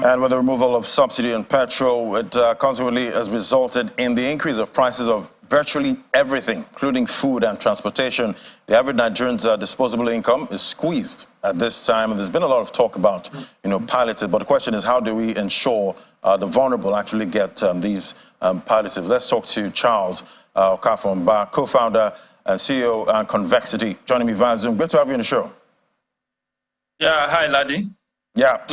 And with the removal of subsidy on petrol, it consequently has resulted in the increase of prices of virtually everything, including food and transportation. The average Nigerian's disposable income is squeezed at this time, and there's been a lot of talk about, palliative. But the question is, how do we ensure the vulnerable actually get these palliatives? Let's talk to Charles Okafomba, co-founder and CEO and Convexity, joining me via Zoom. Good to have you on the show. Yeah, hi, Laddie. Yeah,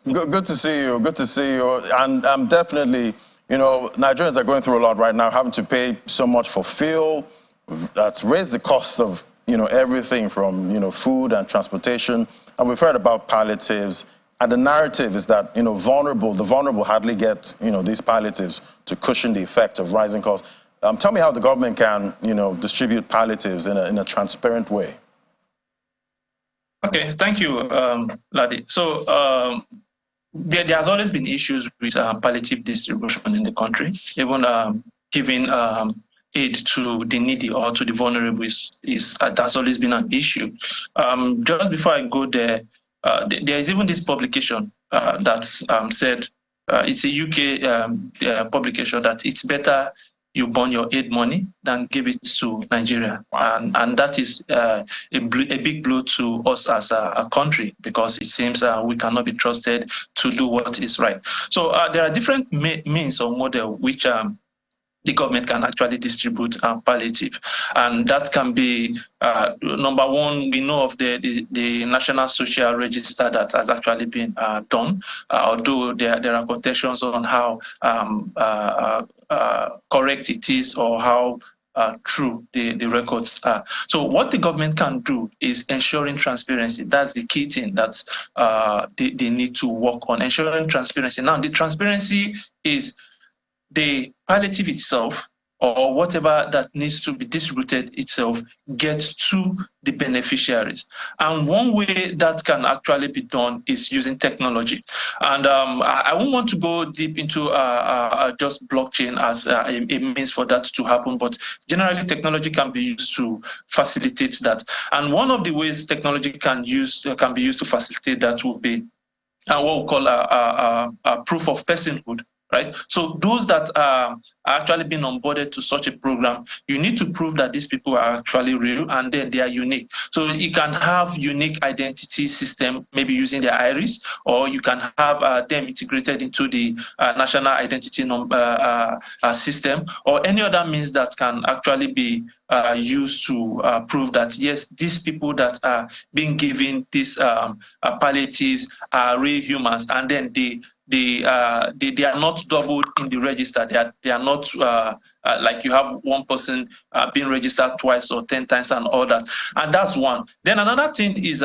good to see you. Good to see you. And definitely, Nigerians are going through a lot right now, having to pay so much for fuel. That's raised the cost of, everything from, food and transportation. And we've heard about palliatives. And the narrative is that, the vulnerable hardly get, these palliatives to cushion the effect of rising costs. Tell me how the government can, distribute palliatives in a transparent way. Okay, thank you, Laddie. So there has always been issues with palliative distribution in the country. Even giving aid to the needy or to the vulnerable that's always been an issue. Just before I go there, there is even this publication that said, it's a UK publication, that it's better you burn your aid money than give it to Nigeria. And that is a big blow to us as a country, because it seems we cannot be trusted to do what is right. So there are different means or model which the government can actually distribute palliative. And that can be, number one, we know of the National Social Register that has actually been done, although there are contentions on how correct it is or how true the records are. So what the government can do is ensuring transparency. That's the key thing that they need to work on, ensuring transparency. Now, the transparency is the palliative itself, or whatever that needs to be distributed itself, gets to the beneficiaries. And one way that can actually be done is using technology. And I won't want to go deep into just blockchain as a means for that to happen, but generally technology can be used to facilitate that. And one of the ways technology can be used to facilitate that will be what we call a proof of personhood. Right? So those that are actually being onboarded to such a program, you need to prove that these people are actually real and then they are unique. So you can have unique identity system, maybe using their iris, or you can have them integrated into the national identity number system, or any other means that can actually be used to prove that, yes, these people that are being given these palliatives are real humans, and then they are not doubled in the register. They are not like you have one person being registered twice or 10 times and all that. And that's one. Then another thing is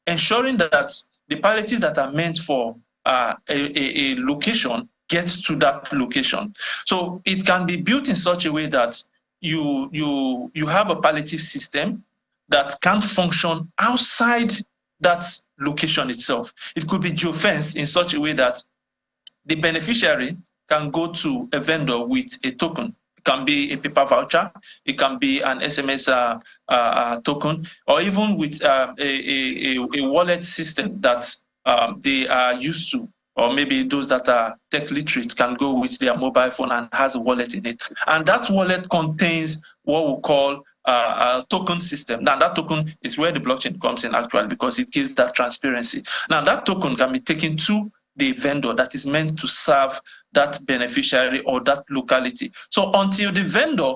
ensuring that the palliatives that are meant for a location gets to that location. So it can be built in such a way that you have a palliative system that can't function outside that location itself. It could be geofenced in such a way that the beneficiary can go to a vendor with a token. It can be a paper voucher, it can be an SMS token, or even with a wallet system that they are used to, or maybe those that are tech literate can go with their mobile phone and has a wallet in it. And that wallet contains what we call a token system. Now, that token is where the blockchain comes in actually, because it gives that transparency. Now, that token can be taken to the vendor that is meant to serve that beneficiary or that locality. So until the vendor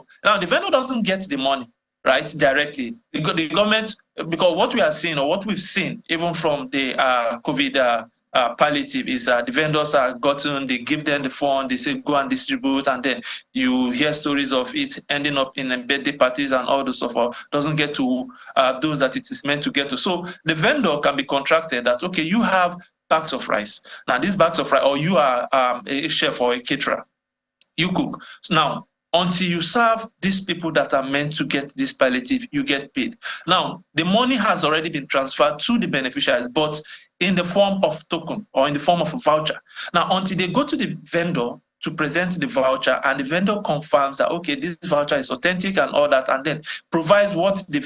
doesn't get the money, right, directly, the government, because what we are seeing, or what we've seen even from the COVID palliative, is the vendors are gotten, they give them the fund, they say go and distribute, and then you hear stories of it ending up in birthday parties and all the stuff, doesn't get to those that it is meant to get to. So the vendor can be contracted that, okay, you have bags of rice. Now, these bags of rice, or you are a chef or a caterer, you cook. So now, until you serve these people that are meant to get this palliative, you get paid. Now, the money has already been transferred to the beneficiaries, but in the form of token or in the form of a voucher. Now, until they go to the vendor, to present the voucher, and the vendor confirms that, okay, this voucher is authentic and all that, and then provides what the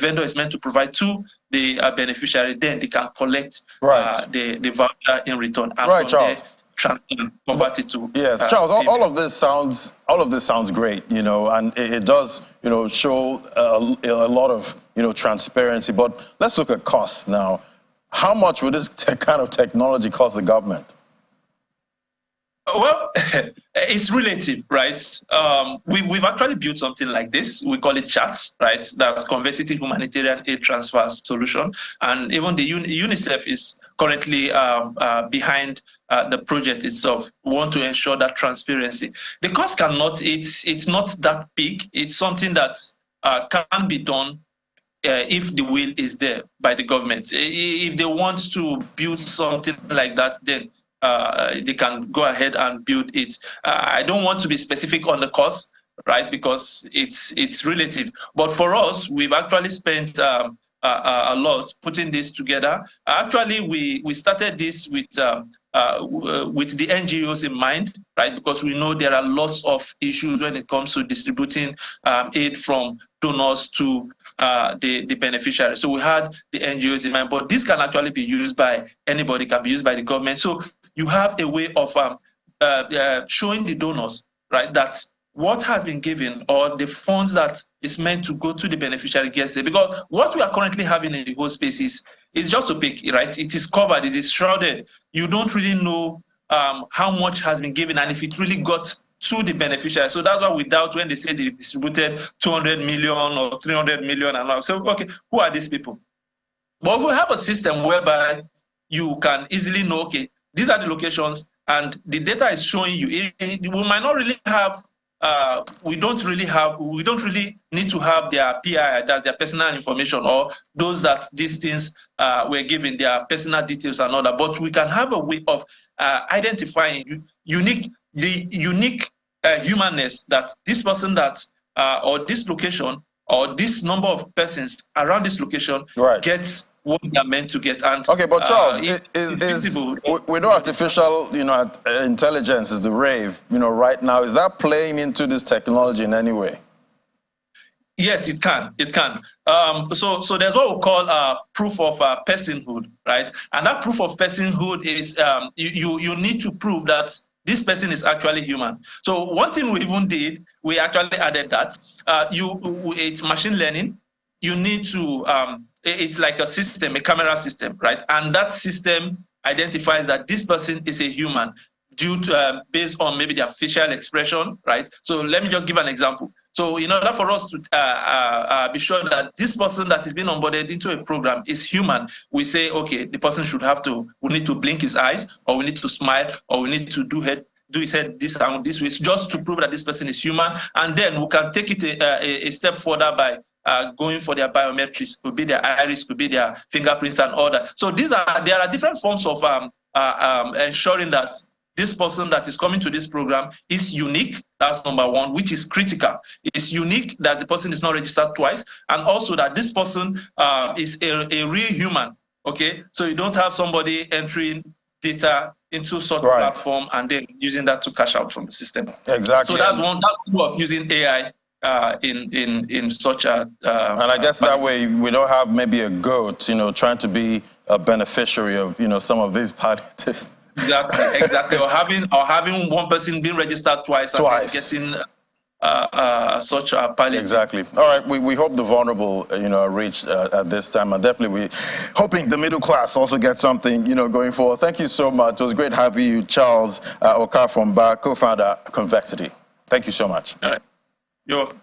vendor is meant to provide to the beneficiary, then they can collect the voucher in return, and from Charles. there convert it to Charles. All of this sounds great, and it does, show a lot of transparency. But let's look at costs now. How much would this kind of technology cost the government? Well, it's relative, right? We've actually built something like this. We call it CHAT, right? That's Conversity Humanitarian Aid Transfer Solution. And even the UNICEF is currently behind the project itself. We want to ensure that transparency. The cost it's not that big. It's something that can be done if the will is there by the government. If they want to build something like that, then they can go ahead and build it. I don't want to be specific on the cost, right? Because it's relative. But for us, we've actually spent a lot putting this together. Actually, we started this with the NGOs in mind, right? Because we know there are lots of issues when it comes to distributing aid from donors to the beneficiary. So we had the NGOs in mind, but this can actually be used by anybody, can be used by the government. So you have a way of showing the donors, right, that what has been given or the funds that is meant to go to the beneficiary gets there. Because what we are currently having in the whole space is just opaque, right? It is covered, it is shrouded. You don't really know how much has been given and if it really got to the beneficiary. So that's why we doubt when they say they distributed 200 million or 300 million and all. So, okay, who are these people? But we have a system whereby you can easily know, okay, these are the locations and the data is showing you. We might not really have, we don't really need to have their PI, that's their personal information, or those that these things were given, their personal details and all that. But we can have a way of identifying the unique humanness that this person that or this location or this number of persons around this location gets what they are meant to get. And okay, but Charles, we know artificial, intelligence is the rave, right now. Is that playing into this technology in any way? Yes, it can. It can. So there's what we call proof of personhood, right? And that proof of personhood is you need to prove that this person is actually human. So one thing we even did, we actually added that it's machine learning. You need to it's like a system, a camera system, right? And that system identifies that this person is a human due to based on maybe their facial expression, right? So let me just give an example. So in order for us to be sure that this person that is being onboarded into a program is human, we say, okay, the person we need to blink his eyes, or we need to smile, or we need to do his head this and this way, just to prove that this person is human. And then we can take it a step further by going for their biometrics, could be their iris, could be their fingerprints and all that. So there are different forms of ensuring that this person that is coming to this program is unique. That's number one, which is critical. It's unique that the person is not registered twice, and also that this person is a real human. Okay, so you don't have somebody entering data into such a platform and then using that to cash out from the system. Exactly. So that's one of using AI in such a. And I guess that way we don't have maybe a goat, trying to be a beneficiary of some of these palliatives. Exactly. Or having one person being registered twice. And getting such a palliative. Exactly. All right. We hope the vulnerable, are reached at this time, and definitely we hoping the middle class also gets something, going forward. Thank you so much. It was great having you, Charles Oka from Bar, co-founder Convexity. Thank you so much. All right. You're welcome.